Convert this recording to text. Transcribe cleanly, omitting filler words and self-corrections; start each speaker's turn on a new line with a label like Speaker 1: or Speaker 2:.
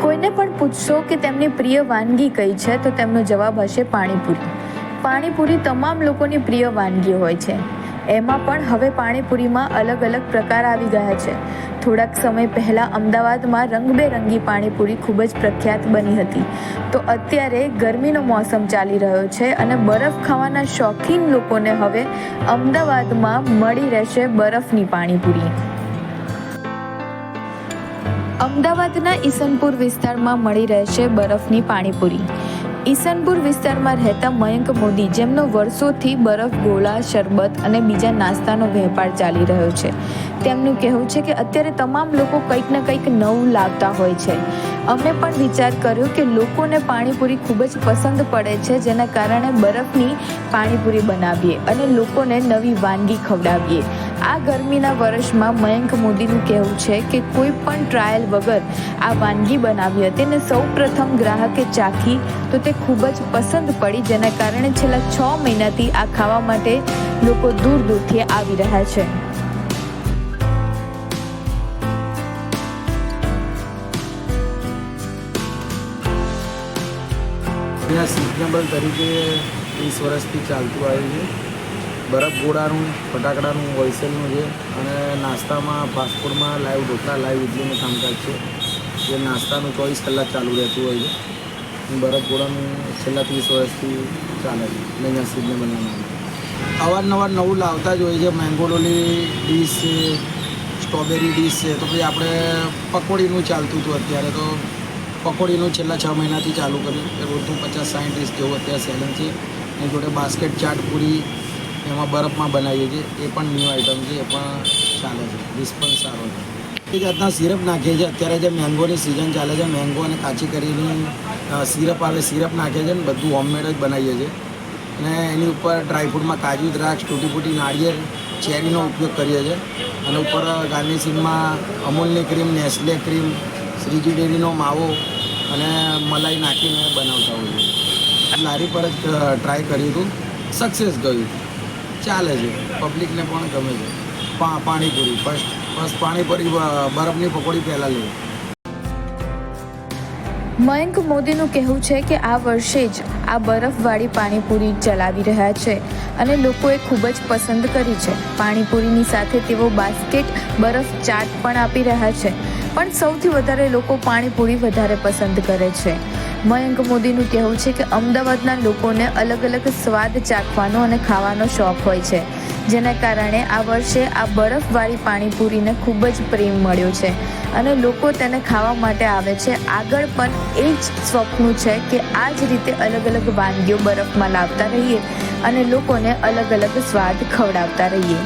Speaker 1: કોઈને પણ પૂછશો કે તેમની પ્રિય વાનગી કઈ છે તો તેમનો જવાબ હશે પાણીપુરી. પાણીપુરી તમામ લોકોની પ્રિય વાનગી હોય છે. એમાં પણ હવે પાણીપુરીમાં અલગ અલગ પ્રકાર આવી ગયા છે. થોડાક સમય પહેલાં અમદાવાદમાં રંગબેરંગી પાણીપુરી ખૂબ જ પ્રખ્યાત બની હતી. તો અત્યારે ગરમીનો મોસમ ચાલી રહ્યો છે અને બરફ ખાવાના શોખીન લોકોને હવે અમદાવાદમાં મળી રહેશે બરફની પાણીપુરી. અમદાવાદના ઈસનપુર વિસ્તારમાં મળી રહેશે બરફની પાણીપુરી. ઈસનપુર વિસ્તારમાં રહેતા મયંક મોદી, જેમનો વર્ષોથી બરફ ગોળા, શરબત અને બીજા નાસ્તાનો વેપાર ચાલી રહ્યો છે, તેમનું કહેવું છે કે અત્યારે તમામ લોકો કંઈક ને કંઈક નવું લાવતા હોય છે. અમે પણ વિચાર કર્યો કે લોકોને પાણીપુરી ખૂબ જ પસંદ પડે છે, જેના કારણે બરફની પાણીપુરી બનાવીએ અને લોકોને નવી વાનગી ખવડાવીએ. આ ગરમીના વર્ષમાં મયંક મોદીનું કહેવું છે કે કોઈ પણ ટ્રાયલ વગર આ વાનગી બનાવી હતી અને સૌ પ્રથમ ગ્રાહકે ચાખી તો તે ખૂબ જ પસંદ પડી, જેના કારણે છેલ્લા 6 મહિનાથી આ ખાવા માટે લોકો દૂર દૂરથી આવી રહ્યા છે.
Speaker 2: અહીંયા સિઝનેબલ તરીકે 20 વર્ષથી ચાલતું આવ્યું છે. બરફ ગોળાનું, ફટાકડાનું, હોલસેલનું છે અને નાસ્તામાં, ફાસ્ટફૂડમાં લાઈવ ઢોકળા, લાઈવ ઇડલીનું કામકાજ છે. જે નાસ્તાનું 24 કલાક ચાલુ રહેતું હોય છે. બરફ ગોળાનું છેલ્લા 30 વર્ષથી ચાલે છે અહીંયા સિઝનેબલના નામ. અવારનવાર નવું લાવતા જ હોય છે. મેંગોલોલી ડીશ છે, સ્ટ્રોબેરી ડીશ છે, તો પછી આપણે પકોડીનું ચાલતું હતું. અત્યારે તો પકોડીનું છેલ્લા 6 મહિનાથી ચાલુ કર્યું. એ રોજનું 50-60 ડીશ જેવું અત્યારે સેલિંગ છે. એની જોડે બાસ્કેટ ચાટ પૂરી એમાં બરફમાં બનાવીએ છીએ, એ પણ ન્યૂ આઇટમ છે, એ પણ ચાલે છે. રિસ્પોન્સ સારો છે. એ જાતના સિરપ નાખીએ છીએ. અત્યારે જે મેંગોની સિઝન ચાલે છે, મેંગો અને કાચી કેરીની સિરપ આવે, સિરપ નાખીએ છીએ ને બધું હોમમેડ જ બનાવીએ છીએ. અને એની ઉપર ડ્રાયફ્રૂટમાં કાજુ, દ્રાક્ષ, તૂટી ફૂટી નાળિયેર, ચેરીનો ઉપયોગ કરીએ છીએ. અને ઉપર ગાર્નિશિંગમાં અમૂલની ક્રીમ, નેસ્લે ક્રીમ, શ્રીજી ડેરીનો માવો અને મલાઈ નાખીને બનાવતા હોઈએ છીએ. લારી પર જ ટ્રાય કર્યું હતું, સક્સેસ ગયું, ચાલે છે, પબ્લિકને પણ ગમે છે. પાણીપુરી ફર્સ્ટ પાણીપુરી, બરફની પકોડી પહેલાં લેવું.
Speaker 1: મયંક મોદીનું કહેવું છે કે આ વર્ષે જ આ બરફવાળી પાણીપુરી ચલાવી રહ્યા છે અને લોકોએ ખૂબ જ પસંદ કરી છે. પાણીપુરીની સાથે તેઓ બાસ્કેટ બરફ ચાટ પણ આપી રહ્યા છે, પણ સૌથી વધારે લોકો પાણીપુરી વધારે પસંદ કરે છે. મયંક મોદીનું કહેવું છે કે અમદાવાદના લોકોને અલગ અલગ સ્વાદ ચાખવાનો અને ખાવાનો શોખ હોય છે, જેના કારણે આ વર્ષે આ બરફવાળી પાણીપુરીને ખૂબ જ પ્રેમ મળ્યો છે અને લોકો તેને ખાવા માટે આવે છે. આગળ પણ એ જ સ્વપ્ન છે કે આ જ રીતે અલગ અલગ વાનગીઓ બરફમાં લાવતા રહીએ અને લોકોને અલગ અલગ સ્વાદ ખવડાવતા રહીએ.